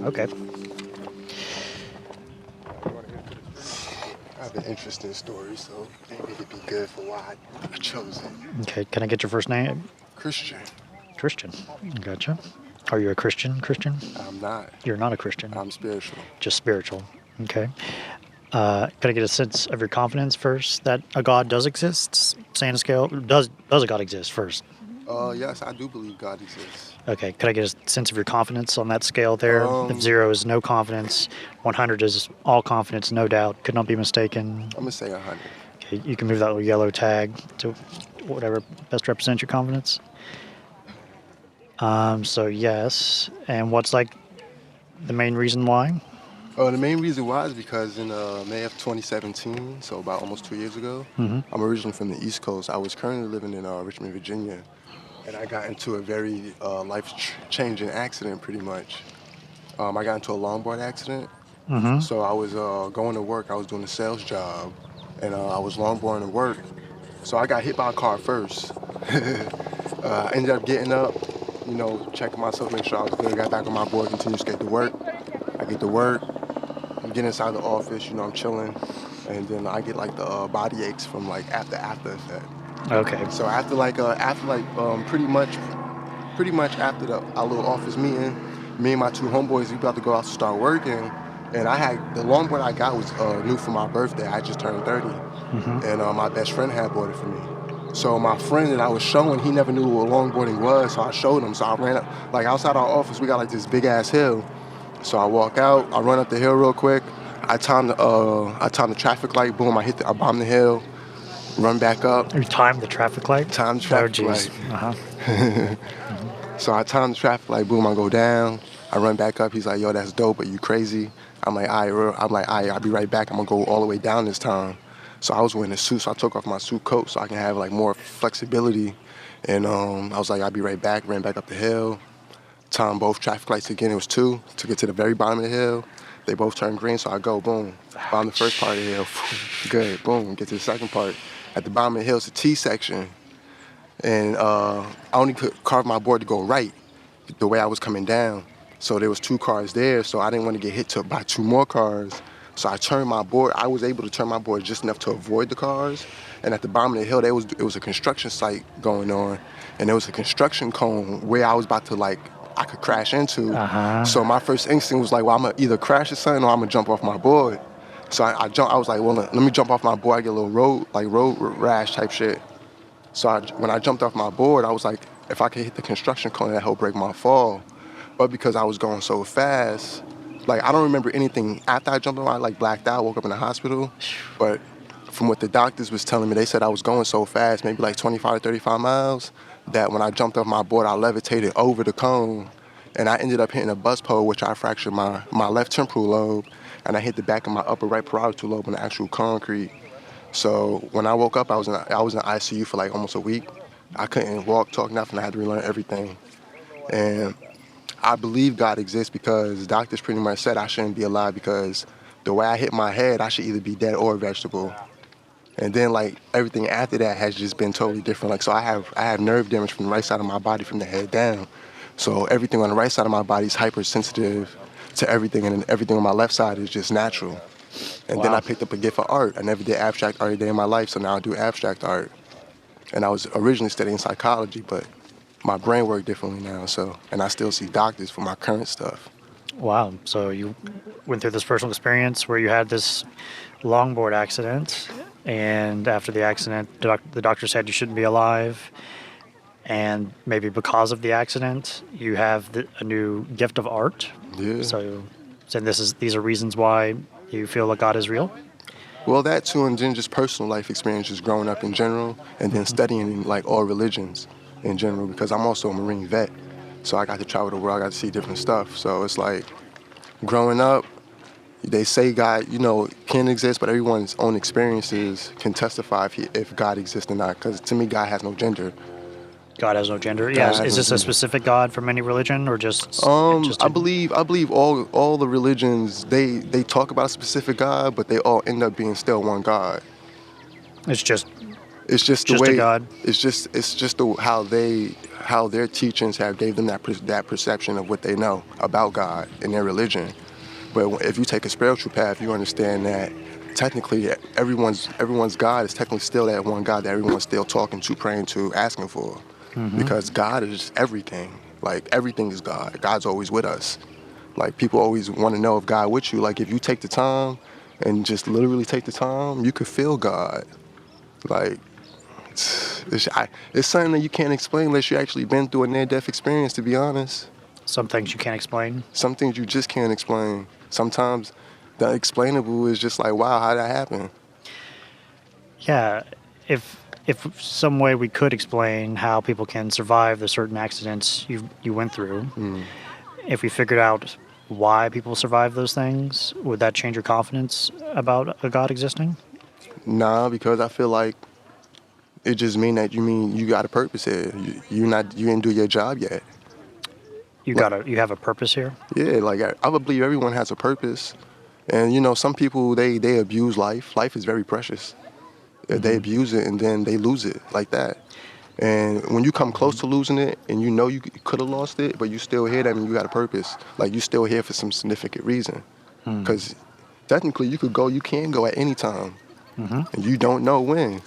Okay. I have an interesting story, so maybe it'd be good for why I chose it. Okay. Can I get your first name? Christian. Christian. Gotcha. Are you a Christian? Christian? I'm not. You're not a Christian. I'm spiritual. Just spiritual. Okay. Can I get a sense of your confidence first that a God does exist? Saying a scale. Does a God exist first? Yes, I do believe God exists. Okay. Could I get a sense of your confidence on that scale there? If Um, 0 is no confidence, 100 is all confidence, no doubt, could not be mistaken. I'm gonna say 100. Okay. You can move that little yellow tag to whatever best represents your confidence. So yes. And what's like the main reason why? The main reason why is because in May of 2017, so about almost 2 years ago, Mm-hmm. I'm originally from the East Coast. I was currently living in Richmond, Virginia, and I got into a very life-changing accident, pretty much. I got into a longboard accident. Mm-hmm. So I was going to work. I was doing a sales job, and I was longboarding to work. So I got hit by a car first. I ended up getting up, checking myself, make sure I was good. Got back on my board, continued to get to work. I get to work, I get inside the office, I'm chilling, and then I get like the body aches from like after effect. Okay. So pretty much after our little office meeting, me and my two homeboys, we about to go out to start working, and I had the longboard I got was new for my birthday. I just turned 30, Mm-hmm. and my best friend had bought it for me. So my friend that I was showing, he never knew what longboarding was, so I showed him. So I ran up, like outside our office, we got like this big ass hill. So I walk out, I run up the hill real quick. I time the traffic light, boom, I bomb the hill, run back up, You timed the traffic light? time the Oh, traffic geez. light. Uh-huh. So I time the traffic light, boom, I go down. I run back up. He's like, yo, that's dope, but you crazy? I'm like, I'll be right back. I'm gonna go all the way down this time. So I was wearing a suit, so I took off my suit coat so I can have like more flexibility. And I was like, I'll be right back. Ran back up the hill. Time both traffic lights again. It was two. Took it to the very bottom of the hill. They both turned green, so I go, boom. Bomb the first part of the hill. Good, boom. Get to the second part. At the bottom of the hill, it's a T section. And I only could carve my board to go right the way I was coming down. So there was two cars there, so I didn't want to get hit by two more cars. So I turned my board. I was able to turn my board just enough to avoid the cars. And at the bottom of the hill, it was a construction site going on, and there was a construction cone where I was about to I could crash into. Uh-huh. So my first instinct was like, well, I'm gonna either crash into something or I'm gonna jump off my board. So I jumped. I was like, well, let me jump off my board. I get a little road rash type shit. So when I jumped off my board, I was like, if I could hit the construction cone, that help break my fall. But because I was going so fast, like I don't remember anything after I jumped on. I like blacked out, woke up in the hospital. But from what the doctors was telling me, they said I was going so fast, maybe like 25 or 35 miles, that when I jumped off my board, I levitated over the cone, and I ended up hitting a bus pole, which I fractured my left temporal lobe, and I hit the back of my upper right parietal lobe on the actual concrete. So when I woke up, I was in the ICU for like almost a week. I couldn't walk, talk, nothing. I had to relearn everything. And I believe God exists because doctors pretty much said I shouldn't be alive because the way I hit my head, I should either be dead or a vegetable. And then like everything after that has just been totally different. Like so I have nerve damage from the right side of my body from the head down. So everything on the right side of my body is hypersensitive to everything, and then everything on my left side is just natural. And then Wow. I picked up a gift for art. I never did abstract art a day in my life, so now I do abstract art. And I was originally studying psychology, but my brain worked differently now, and I still see doctors for my current stuff. Wow. So you went through this personal experience where you had this longboard accident, and after the accident, the doctor said you shouldn't be alive. And maybe because of the accident, you have a new gift of art. Yeah. So these are reasons why you feel like God is real. Well, that too, and then just personal life experiences growing up in general, and then studying like all religions in general, because I'm also a Marine vet. So I got to travel the world, I got to see different stuff. So it's like growing up, they say God, can exist, but everyone's own experiences can testify if God exists or not. Because to me, God has no gender. God has no gender. God Yeah. has Is no this a gender. specific God from any religion, or just I believe all the religions they talk about a specific God, but they all end up being still one God. it's just It's just the just a way. God? It's just how how their teachings have gave them that perception of what they know about God and their religion. But if you take a spiritual path, you understand that technically everyone's God is technically still that one God that everyone's still talking to, praying to, asking for. Because God is everything. Like, everything is God. God's always with us. Like, people always want to know if God with you. Like, if you take the time and just literally take the time, you could feel God. Like, it's something that you can't explain unless you actually been through a near-death experience, to be honest. Some things you can't explain. Some things you just can't explain. Sometimes the explainable is just like, wow, how'd that happen? Yeah, if some way we could explain how people can survive the certain accidents you went through, if we figured out why people survive those things, would that change your confidence about a God existing? Nah, because I feel like it just mean that you got a purpose here. You didn't do your job yet. You have a purpose here. Yeah, like I believe everyone has a purpose, and some people they abuse life. Life is very precious. They abuse it and then they lose it like that. And when you come close to losing it and you could have lost it, but you still here, that means you got a purpose. Like, you still here for some significant reason. Because technically you can go at any time, and you don't know when.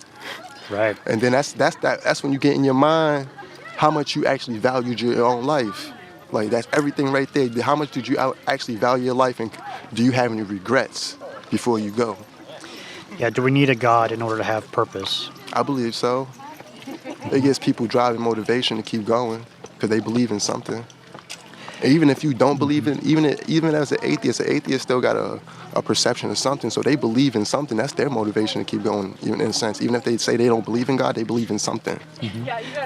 Right. And then that's when you get in your mind how much you actually valued your own life. Like, that's everything right there. How much did you actually value your life, and do you have any regrets before you go? Yeah, do we need a God in order to have purpose? I believe so. It gives people drive and motivation to keep going because they believe in something. And even if you don't believe in, even as an atheist still got a perception of something. So they believe in something. That's their motivation to keep going, even in a sense. Even if they say they don't believe in God, they believe in something.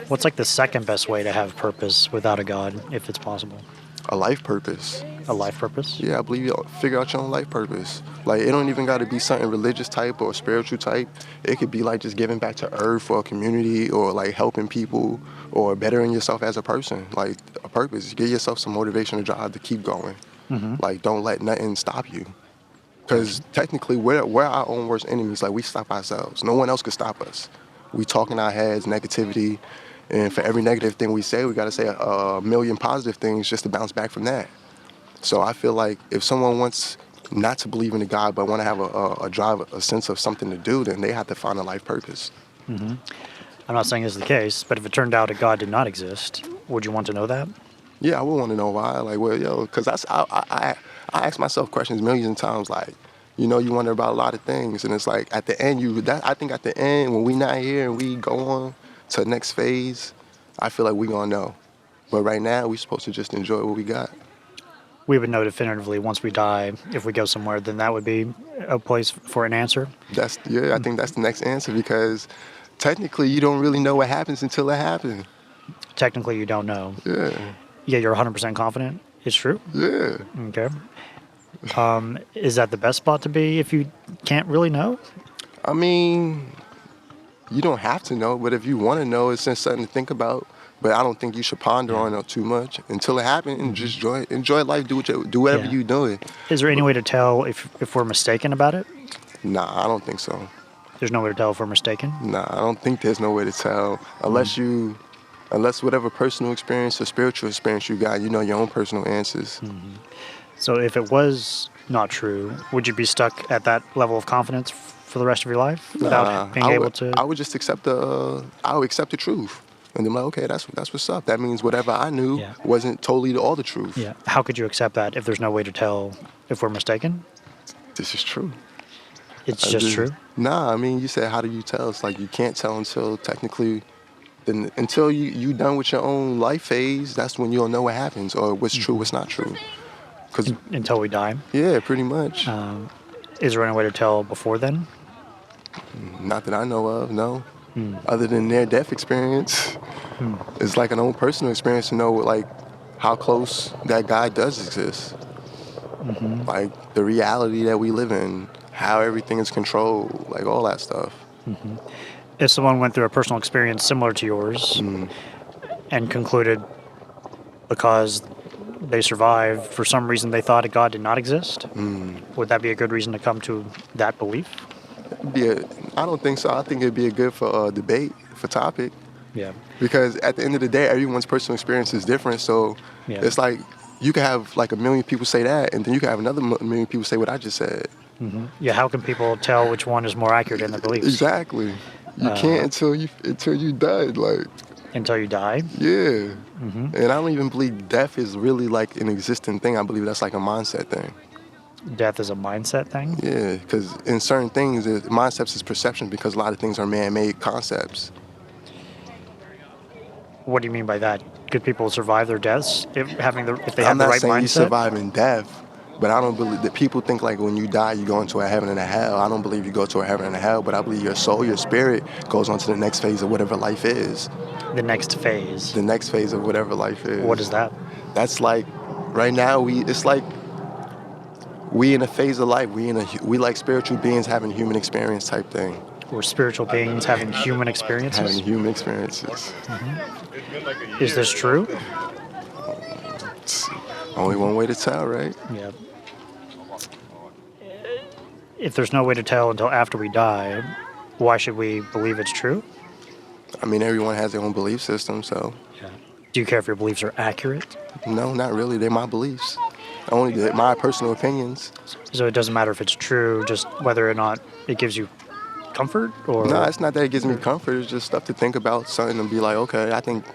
What's like the second best way to have purpose without a God, if it's possible? A life purpose. A life purpose? Yeah, I believe you figure out your own life purpose. Like, it don't even got to be something religious type or spiritual type. It could be like just giving back to earth for a community, or like helping people, or bettering yourself as a person. Like, a purpose. Give yourself some motivation to drive to keep going. Like, don't let nothing stop you. Because technically, we're our own worst enemies. Like, we stop ourselves. No one else could stop us. We talk in our heads, negativity. And for every negative thing we say, we got to say a million positive things just to bounce back from that. So I feel like if someone wants not to believe in a God but want to have a drive, a sense of something to do, then they have to find a life purpose. I'm not saying this is the case, but if it turned out a God did not exist, would you want to know that? Yeah, I would want to know why. Like, well, because I ask myself questions millions of times. Like, you wonder about a lot of things, and it's like at the end, I think at the end, when we not here and we go on to the next phase, I feel like we gonna know. But right now, we supposed to just enjoy what we got. We would know definitively once we die, if we go somewhere, then that would be a place for an answer. I think that's the next answer, because technically you don't really know what happens until it happens. Technically, you don't know. Yeah. Yeah, you're 100% confident it's true? Yeah. Okay. Is that the best spot to be if you can't really know? I mean, you don't have to know, but if you want to know, it's just something to think about. But I don't think you should ponder on it too much until it happens, and just enjoy life. Do whatever you doing. Is there any way to tell if we're mistaken about it? Nah, I don't think so. There's no way to tell if we're mistaken? Nah, I don't think there's no way to tell unless whatever personal experience or spiritual experience you got, your own personal answers. So if it was not true, would you be stuck at that level of confidence for the rest of your life without being able to? I would just accept the truth. And then, like, okay, that's what's up. That means whatever I knew wasn't totally all the truth. Yeah. How could you accept that if there's no way to tell if we're mistaken? This is true. It's just true? Nah, I mean, you said, how do you tell? It's like you can't tell until until you done with your own life phase. That's when you'll know what happens, or what's true, what's not true. Until we die? Yeah, pretty much. Is there any way to tell before then? Not that I know of, no. Other than their death experience. It's like an own personal experience to know, like, how close that God does exist. Like, the reality that we live in, how everything is controlled, like all that stuff. If someone went through a personal experience similar to yours and concluded because they survived, for some reason they thought a God did not exist, would that be a good reason to come to that belief? I don't think so. I think it'd be a good for debate, for topic. Yeah. Because at the end of the day, everyone's personal experience is different. So Yeah. it's like you could have like 1,000,000 people say that, and then you could have another 1,000,000 people say what I just said. Yeah. How can people tell which one is more accurate in their beliefs? Exactly. You can't until you die. Like, Until you die. yeah. And I don't even believe death is really like an existing thing. I believe that's like a mindset thing. Death is a mindset thing. Yeah, because in certain things, mindsets is perception because a lot of things are man-made concepts. What do you mean by that? Could people survive their deaths if they I'm have the not right saying you mindset? survive in death, but I don't believe that people think like when you die, you go into a heaven and a hell. I don't believe you go to a heaven and a hell, but I believe your soul, your spirit goes on to the next phase of whatever life is. The next phase. The next phase of whatever life is. What is that? That's like, right now, it's like we in a phase of life. We like spiritual beings having human experience type thing. We're spiritual beings having human experiences. Having human experiences. Is this true? It's only one way to tell, right? Yeah. If there's no way to tell until after we die, why should we believe it's true? I mean, everyone has their own belief system, so Yeah. Do you care if your beliefs are accurate? no, not really. They're my beliefs. They're my personal opinions. So it doesn't matter if it's true, just whether or not it gives you comfort or No, it's not that it gives me comfort. It's just stuff to think about, something to be like, okay, I think,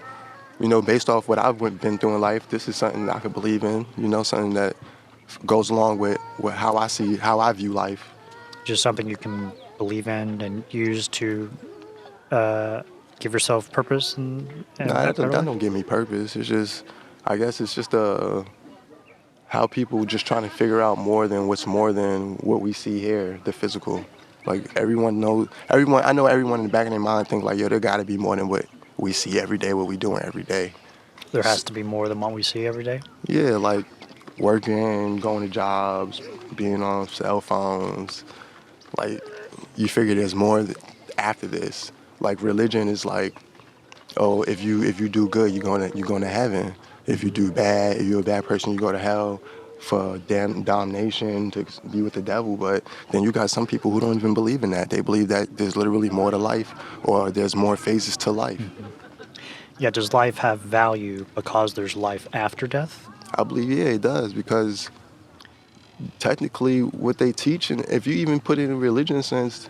based off what I've been through in life, this is something that I could believe in. Something that goes along with how I view life. just something you can believe in and use to give yourself purpose and No, that don't give me purpose. It's just, I guess it's just how people just trying to figure out more than what's more than what we see here, the physical. Like I know everyone in the back of their mind think like, yo, there gotta be more than what we see every day, what we doing every day. There has to be more than what we see every day. Yeah, like working, going to jobs, being on cell phones. Like you figure there's more after this. Like religion is like, oh, if you do good, you're going to heaven. If you do bad, if you're a bad person, you go to hell for damnation to be with the devil. But then you got some people who don't even believe in that. They believe that there's literally more to life, or there's more phases to life. Yeah, does life have value because there's life after death? I believe, yeah, it does, because technically what they teach, and if you even put it in religion sense,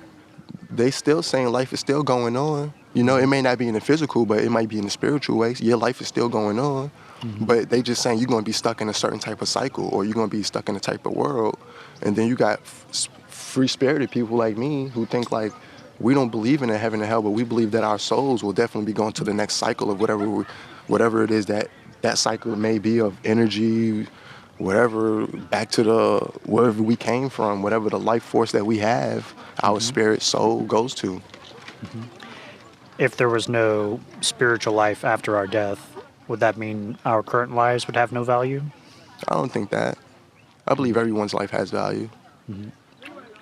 they still saying life is still going on. It may not be in the physical, but it might be in the spiritual way. Your life is still going on. But they just saying you're going to be stuck in a certain type of cycle, or you're going to be stuck in a type of world. And then you got free-spirited people like me who think like, we don't believe in a heaven and hell, but we believe that our souls will definitely be going to the next cycle of whatever it is that cycle may be of energy, whatever, back to wherever we came from, whatever the life force that we have, our spirit, soul goes to. If there was no spiritual life after our death, would that mean our current lives would have no value? I don't think that. I believe everyone's life has value.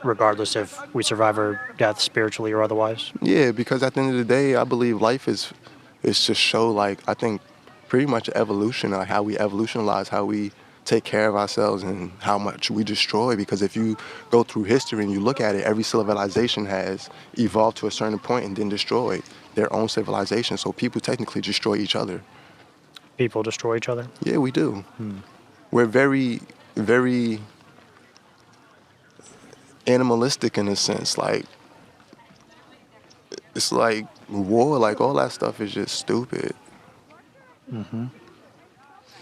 Regardless if we survive our death spiritually or otherwise? Yeah, because at the end of the day, I believe life is to show, like, I think pretty much evolution, like how we evolutionize, how we take care of ourselves and how much we destroy. Because if you go through history and you look at it, every civilization has evolved to a certain point and then destroyed their own civilization. So people technically destroy each other. People destroy each other? Yeah, we do. We're very, very animalistic in a sense. Like, it's like war, like all that stuff is just stupid.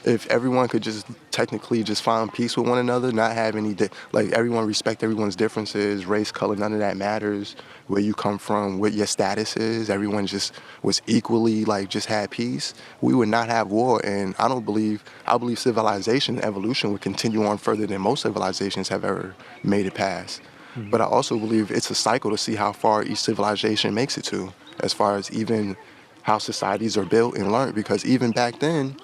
If everyone could just technically just find peace with one another, not have any, like everyone respect everyone's differences, race, color, none of that matters, where you come from, what your status is, everyone just was equally, like, just had peace, we would not have war. And I believe civilization and evolution would continue on further than most civilizations have ever made it past. But I also believe it's a cycle to see how far each civilization makes it to, as far as even how societies are built and learned. Because even back then,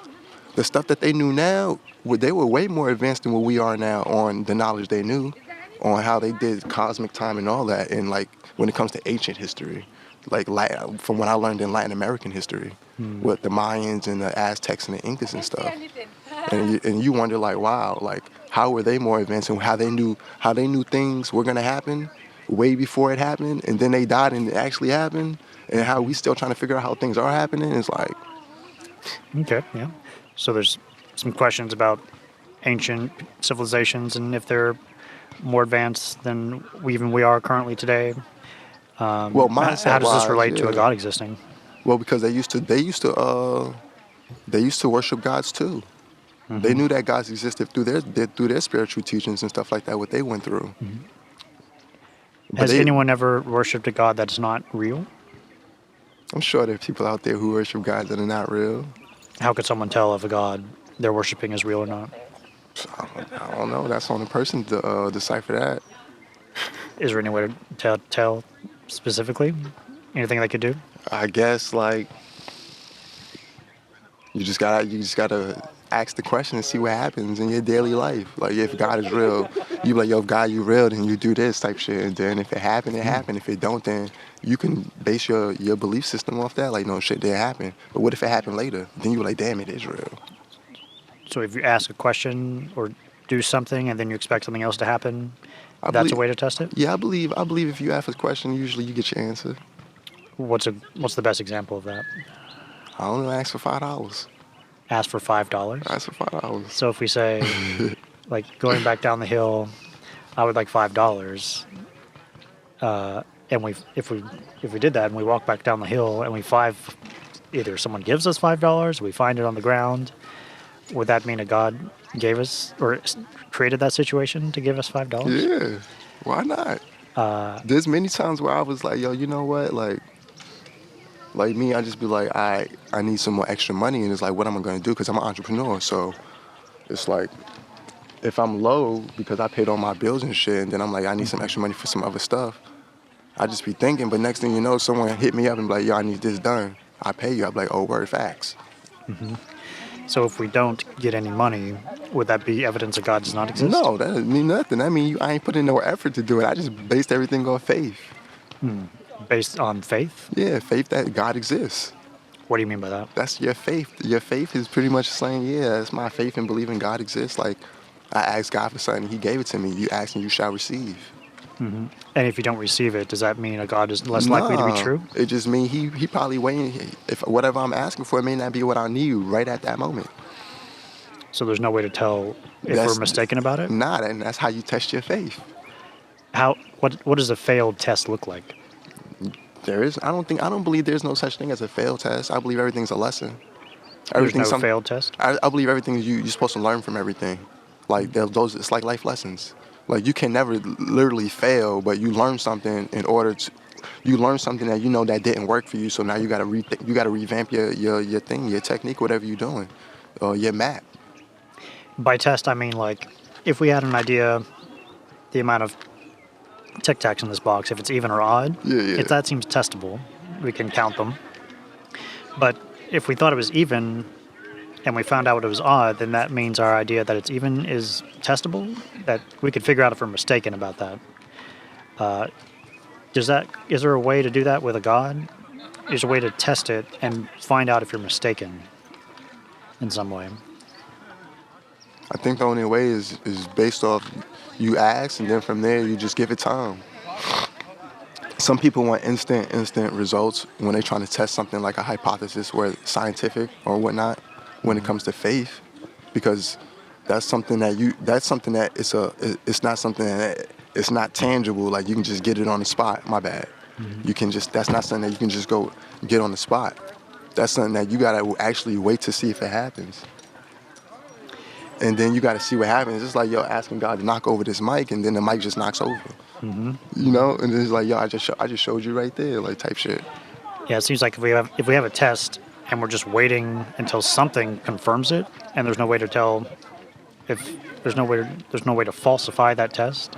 the stuff that they knew now, they were way more advanced than what we are now on the knowledge they knew, on how they did cosmic time and all that. And like when it comes to ancient history, like from what I learned in Latin American history, with the Mayans and the Aztecs and the Incas and stuff. And you wonder, like, wow, like how were they more advanced, and how they knew things were gonna happen way before it happened, and then they died and it actually happened. and how we still trying to figure out how things are happening is like, Okay, yeah. So there's some questions about ancient civilizations and if they're more advanced than we are currently today. well, How mindset does this wise, relate to a yeah. God existing? Well, because they used to worship gods too. They Hmm. knew that gods existed through their spiritual teachings and stuff like that, what they went through. But Has they, anyone ever worshipped a God that's not real? I'm sure there are people out there who worship gods that are not real. How could someone tell if a God they're worshiping is real or not? So, I don't know. That's on the person to decipher that. Is there any way to tell specifically? Anything they could do? I guess like you just gotta ask the question and see what happens in your daily life. Like if God is real, you be like, yo, if God you real, then you do this type shit. And then if it happened, it happened. If it don't, then you can base your belief system off that. Like no shit did happen. But what if it happened later? Then you be like, damn, it is real. So if you ask a question or do something and then you expect something else to happen, I that's a believe, way to test it? yeah, I believe if you ask a question, usually you get your answer. What's the best example of that? I only ask for $5. Ask for $5. Ask for $5. So if we say, like, going back down the hill, I would like $5. And if we did that and we walk back down the hill and either someone gives us $5, we find it on the ground, would that mean a God gave us or created that situation to give us $5? Yeah, why not? There's many times where I was like, yo, you know what? Like me, I just be like, I need some more extra money, and it's like, what am I gonna do? Because I'm an entrepreneur, so it's like, if I'm low because I paid all my bills and shit, and then I'm like, I need some extra money for some other stuff. I just be thinking, but next thing you know, someone hit me up and be like, yo, I need this done. I pay you. I be like, oh, word, facts. So if we don't get any money, would that be evidence that God does not exist? No, that doesn't mean nothing. I mean, I ain't put in no effort to do it. I just based everything on faith. Based on faith? Yeah, faith that God exists. What do you mean by that? That's your faith. Your faith is pretty much saying, yeah, it's my faith in believing God exists. Like, I asked God for something, He gave it to me. You ask and you shall receive. And if you don't receive it, does that mean a God is less likely to be true? It just means he probably waiting. If whatever I'm asking for, it may not be what I need right at that moment. So there's no way to tell if we're mistaken about it? Nah, and that's how you test your faith. What does a failed test look like? I don't believe there's no such thing as a failed test. I believe everything's a lesson. There's no failed test? I believe everything you're supposed to learn from everything. Like those, it's like life lessons. Like you can never literally fail, but you learn something you learn something that you know that didn't work for you. So now you gotta revamp your thing, your technique, whatever you're doing, or your map. By test, I mean like if we had an idea, the amount of Tic Tacs in this box, if it's even or odd, Yeah. if that seems testable, we can count them. But if we thought it was even and we found out it was odd, then that means our idea that it's even is testable, that we could figure out if we're mistaken about that. Is there a way to do that with a God? Is there a way to test it and find out if you're mistaken in some way? I think the only way is based off you ask, and then from there you just give it time. Some people want instant results when they're trying to test something like a hypothesis, where it's scientific or whatnot. When it comes to faith, because it's not something that it's not tangible. Like you can just get it on the spot. My bad. That's not something that you can just go get on the spot. That's something that you gotta actually wait to see if it happens. And then you got to see what happens. It's like, yo, asking God to knock over this mic, and then the mic just knocks over. You know, and it's like, yo, I just showed you right there, like type shit. Yeah, it seems like if we have a test and we're just waiting until something confirms it, and there's no way to tell if there's no way to falsify that test.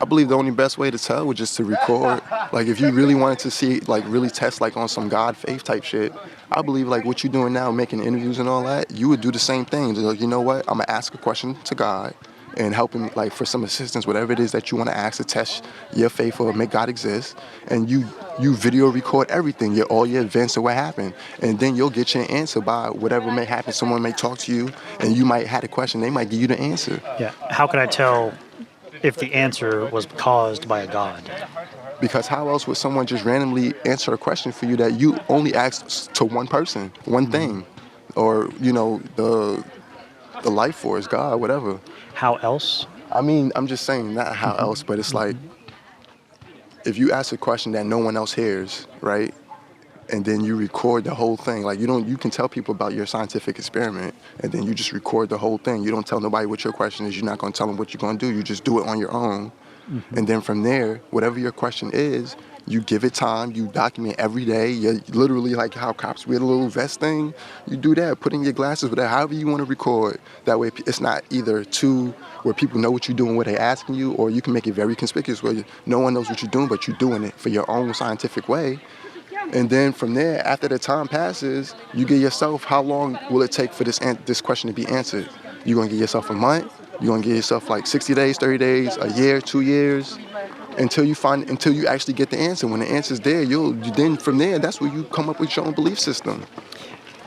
I believe the only best way to tell was just to record. Like if you really wanted to see, like really test like on some God faith type shit, I believe like what you're doing now, making interviews and all that, you would do the same thing. Just like, you know what, I'm gonna ask a question to God and help him like for some assistance, whatever it is that you want to ask to test your faith or make God exist. And you video record everything, all your events and what happened. And then you'll get your answer by whatever may happen. Someone may talk to you and you might have a question, they might give you the answer. Yeah. How could I tell if the answer was caused by a God? Because how else would someone just randomly answer a question for you that you only asked to one person, one thing, or the life force, God, whatever. How else? I mean, I'm just saying not how else, but it's like if you ask a question that no one else hears, right? And then you record the whole thing. Like you can tell people about your scientific experiment, and then you just record the whole thing. You don't tell nobody what your question is. You're not gonna tell them what you're gonna do. You just do it on your own. And then from there, whatever your question is, you give it time. You document every day. You literally like how cops wear the little vest thing. You do that. Put in your glasses, whatever. However you want to record. That way, it's not either too where people know what you're doing, what they're asking you, or you can make it very conspicuous where no one knows what you're doing, but you're doing it for your own scientific way. And then from there, after the time passes, you get yourself, how long will it take for this question to be answered? You're going to give yourself a month? You're going to give yourself like 60 days, 30 days, a year, 2 years, until you actually get the answer. When the answer's there, then from there, that's where you come up with your own belief system.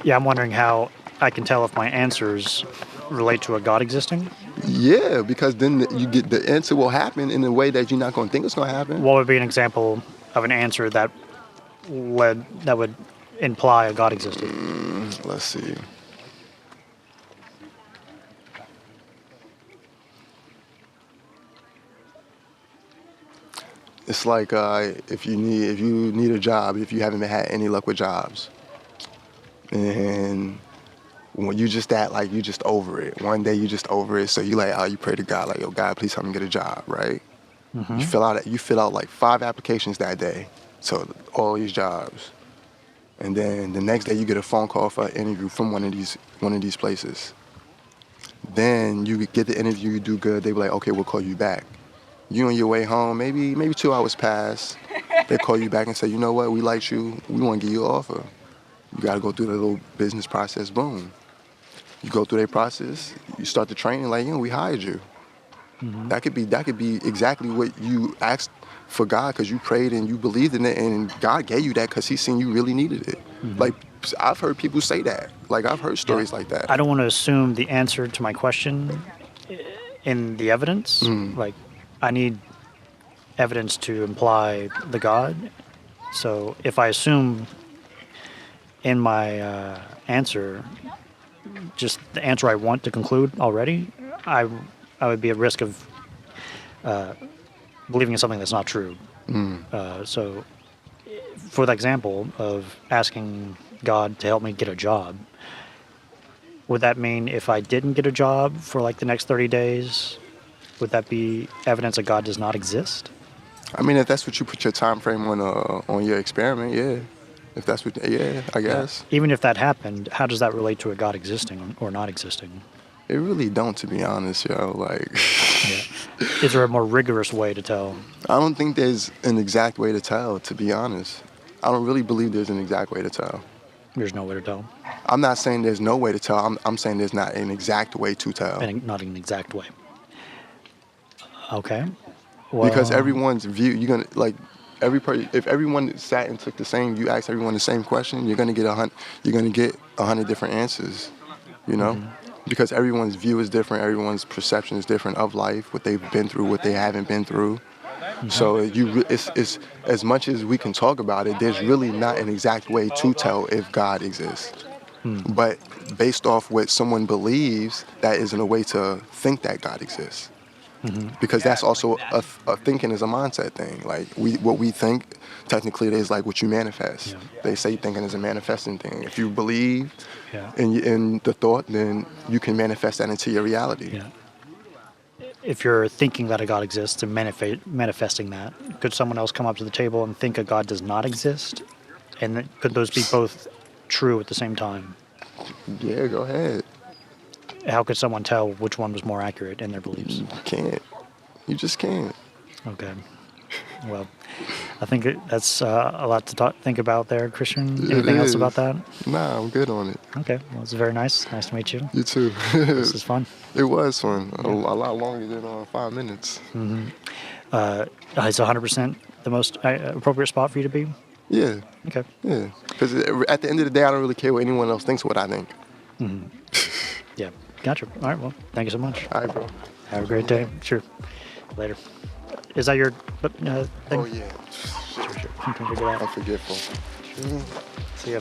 Yeah, I'm wondering how I can tell if my answers relate to a God existing. Yeah, because then you get the answer will happen in a way that you're not going to think it's going to happen. What would be an example of an answer that would imply a God existed? Let's see. It's like if you need a job, if you haven't had any luck with jobs, and when you just over it. One day you just over it, so you you pray to God like, yo, God, please help me get a job, right? Mm-hmm. You fill out like 5 applications that day, so all these jobs, and then the next day you get a phone call for an interview from one of these places. Then you get the interview, you do good, they be like, okay, we'll call you back. You on your way home, maybe 2 hours pass. They call you back and say, you know what, we liked you, we want to give you an offer. You got to go through the little business process, boom. You go through their process, you start the training, like, we hired you. Mm-hmm. That could be exactly what you asked for God, because you prayed and you believed in it, and God gave you that because He seen you really needed it. Mm-hmm. Like, I've heard people say that. Like, I've heard stories like that. I don't want to assume the answer to my question in the evidence. Mm. Like, I need evidence to imply the God. So if I assume in my answer just the answer I want to conclude already, I would be at risk of believing in something that's not true. Mm. So for the example of asking God to help me get a job, would that mean if I didn't get a job for like the next 30 days, would that be evidence that God does not exist? I mean, if that's what you put your time frame on your experiment, yeah. If that's what, I guess. Even if that happened, how does that relate to a God existing or not existing? It really don't, to be honest, yo. Like, Is there a more rigorous way to tell? I don't think there's an exact way to tell, to be honest. I don't really believe there's an exact way to tell. There's no way to tell? I'm not saying there's no way to tell. I'm saying there's not an exact way to tell. And not an exact way. Okay. Well, because everyone's view, you're gonna like if everyone sat and took you asked everyone the same question, you're gonna get 100 different answers, Mm-hmm. Because everyone's view is different, everyone's perception is different of life, what they've been through, what they haven't been through. Mm-hmm. So it's as much as we can talk about it, there's really not an exact way to tell if God exists. Mm. But based off what someone believes, that isn't a way to think that God exists. Mm-hmm. Because that's also a thinking is a mindset thing. Like what we think, technically, it is like what you manifest. Yeah. They say thinking is a manifesting thing. If you believe in the thought, then you can manifest that into your reality. Yeah. If you're thinking that a God exists and manifesting that, could someone else come up to the table and think a God does not exist? And could those be both true at the same time? Yeah, go ahead. How could someone tell which one was more accurate in their beliefs? You can't. You just can't. Okay. Well, I think that's a lot to think about there, Christian. Anything else about that? Nah, I'm good on it. Okay. Well, it's very nice. Nice to meet you. You too. This is fun. It was fun. Yeah. A lot longer than 5 minutes. Mm-hmm. Is 100% the most appropriate spot for you to be? Yeah. Okay. Yeah. Because at the end of the day, I don't really care what anyone else thinks what I think. Mm-hmm. Yeah. Gotcha. All right. Well, thank you so much. All right, bro. Have a great day. Sure. Later. Is that your thing? Oh yeah. Shit. Can figure that I'm out. forgetful. See ya.